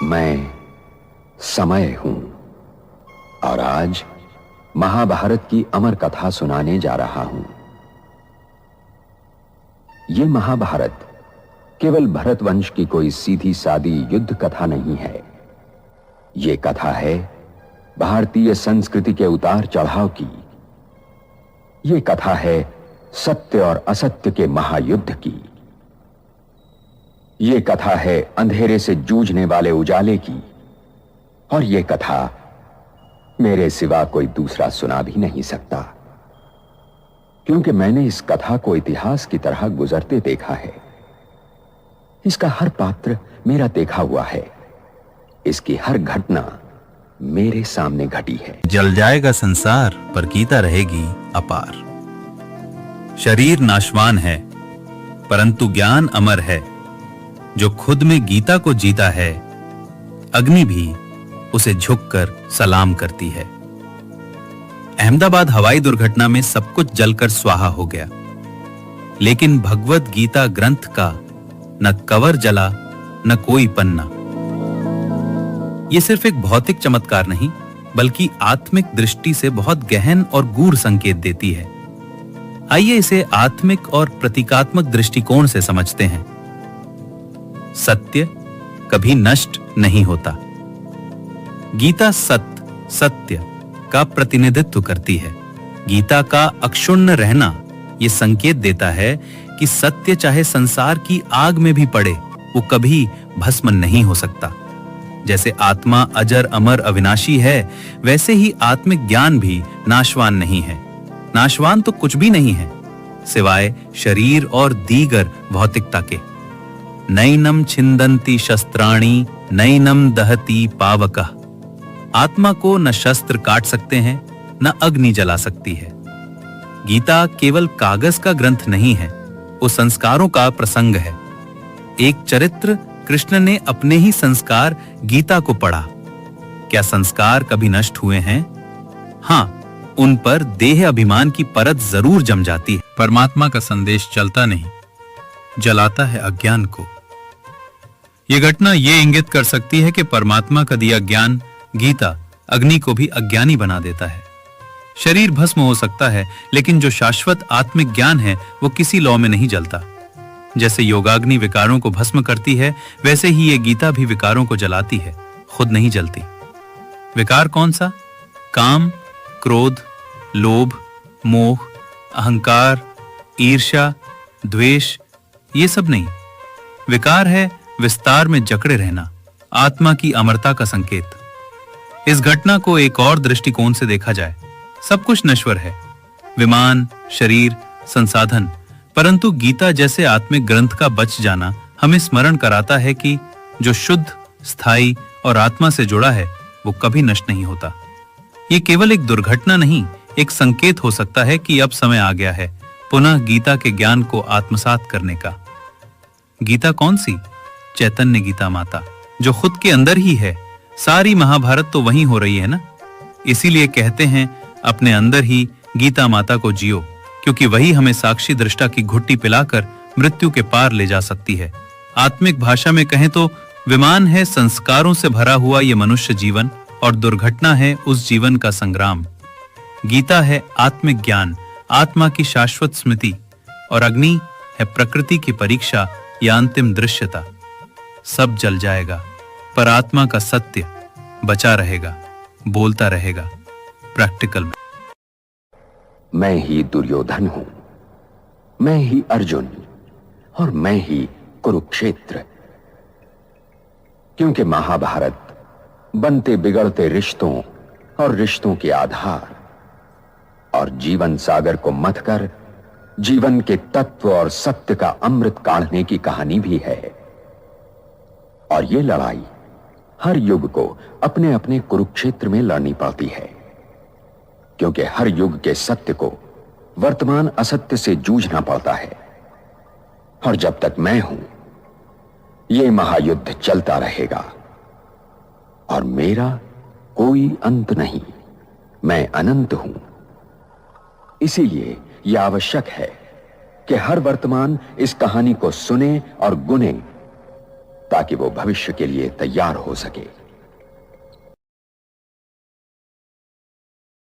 मैं समय हूं और आज महाभारत की अमर कथा सुनाने जा रहा हूं। यह महाभारत केवल भरत वंश की कोई सीधी सादी युद्ध कथा नहीं है। यह कथा है भारतीय संस्कृति के उतार चढ़ाव की। यह कथा है सत्य और असत्य के महायुद्ध की। यह कथा है अंधेरे से जूझने वाले उजाले की। और यह कथा मेरे सिवा कोई दूसरा सुना भी नहीं सकता, क्योंकि मैंने इस कथा को इतिहास की तरह गुजरते देखा है। इसका हर पात्र मेरा देखा हुआ है। इसकी हर घटना मेरे सामने घटी है। जल जाएगा संसार पर गीता रहेगी अपार। शरीर नाशवान है परंतु ज्ञान अमर है। जो खुद में गीता को जीता है, अग्नि भी उसे झुककर सलाम करती है। अहमदाबाद हवाई दुर्घटना में सब कुछ जलकर स्वाहा हो गया, लेकिन भगवत गीता ग्रंथ का न कवर जला न कोई पन्ना। यह सिर्फ एक भौतिक चमत्कार नहीं, बल्कि आत्मिक दृष्टि से बहुत गहन और गूढ़ संकेत देती है। आइए इसे आत्मिक और प्रतीकात्मक दृष्टिकोण से समझते हैं। सत्य कभी नष्ट नहीं होता। गीता सत्य का प्रतिनिधित्व करती है। गीता का अक्षुण्ण रहना यह संकेत देता है कि सत्य चाहे संसार की आग में भी पड़े, वो कभी भस्म नहीं हो सकता। जैसे आत्मा अजर अमर अविनाशी है, वैसे ही आत्मिक ज्ञान भी नाशवान नहीं है। नाशवान तो कुछ भी नहीं है सिवाय शरीर और दीगर भौतिकता के। नैनम छिंदन्ति शस्त्राणि नैनम दहति पावकः। आत्मा को न शस्त्र काट सकते हैं, न अग्नि जला सकती है। गीता केवल कागज का ग्रंथ नहीं है, वो संस्कारों का प्रसंग है। एक चरित्र कृष्ण ने अपने ही संस्कार गीता को पढ़ा। क्या संस्कार कभी नष्ट हुए हैं? हां, उन पर देह अभिमान की परत जरूर जम जाती है। परमात्मा का संदेश चलता नहीं, जलाता है अज्ञान को। यह घटना यह इंगित कर सकती है कि परमात्मा का दिया ज्ञान गीता अग्नि को भी अज्ञानी बना देता है। शरीर भस्म हो सकता है, लेकिन जो शाश्वत आत्मिक ज्ञान है वो किसी लौ में नहीं जलता। जैसे योगाग्नि विकारों को भस्म करती है, वैसे ही ये गीता भी विकारों को जलाती है, खुद नहीं जलती। विकार कौन सा? काम, क्रोध, लोभ, मोह, अहंकार, ईर्ष्या, द्वेष, ये सब नहीं। विकार है विस्तार में जकड़े रहना, आत्मा की अमरता का संकेत। इस घटना को एक और दृष्टिकोण से देखा जाए, सब कुछ नश्वर है, विमान, शरीर, संसाधन, परंतु गीता जैसे आत्मिक ग्रंथ का बच जाना हमें स्मरण कराता है कि जो शुद्ध, स्थायी और आत्मा से जुड़ा है वो कभी नष्ट नहीं होता। ये केवल एक दुर्घटना नहीं, एक संकेत हो सकता है कि अब समय आ गया है पुनः गीता के ज्ञान को आत्मसात करने का। गीता कौन सी? चैतन्य गीता माता, जो खुद के अंदर ही है। सारी महाभारत तो वहीं हो रही है ना। इसीलिए कहते हैं अपने अंदर ही गीता माता को जियो, क्योंकि वही हमें साक्षी दृष्टा की घुट्टी पिलाकर मृत्यु के पार ले जा सकती है। आत्मिक भाषा में कहें तो विमान है संस्कारों से भरा हुआ ये मनुष्य जीवन, और दुर्घटना है उस जीवन का संग्राम। गीता है आत्मिक ज्ञान, आत्मा की शाश्वत स्मृति, और अग्नि है प्रकृति की परीक्षा या अंतिम दृश्यता। सब जल जाएगा पर आत्मा का सत्य बचा रहेगा, बोलता रहेगा। प्रैक्टिकल में मैं ही दुर्योधन हूं, मैं ही अर्जुन, और मैं ही कुरुक्षेत्र। क्योंकि महाभारत बनते बिगड़ते रिश्तों और रिश्तों के आधार और जीवन सागर को मथकर जीवन के तत्व और सत्य का अमृत काढ़ने की कहानी भी है। और यह लड़ाई हर युग को अपने अपने कुरुक्षेत्र में लड़नी पड़ती है, क्योंकि हर युग के सत्य को वर्तमान असत्य से जूझना पड़ता है। और जब तक मैं हूं, यह महायुद्ध चलता रहेगा और मेरा कोई अंत नहीं। मैं अनंत हूं। इसीलिए यह आवश्यक है कि हर वर्तमान इस कहानी को सुने और गुने, ताकि वो भविष्य के लिए तैयार हो सके।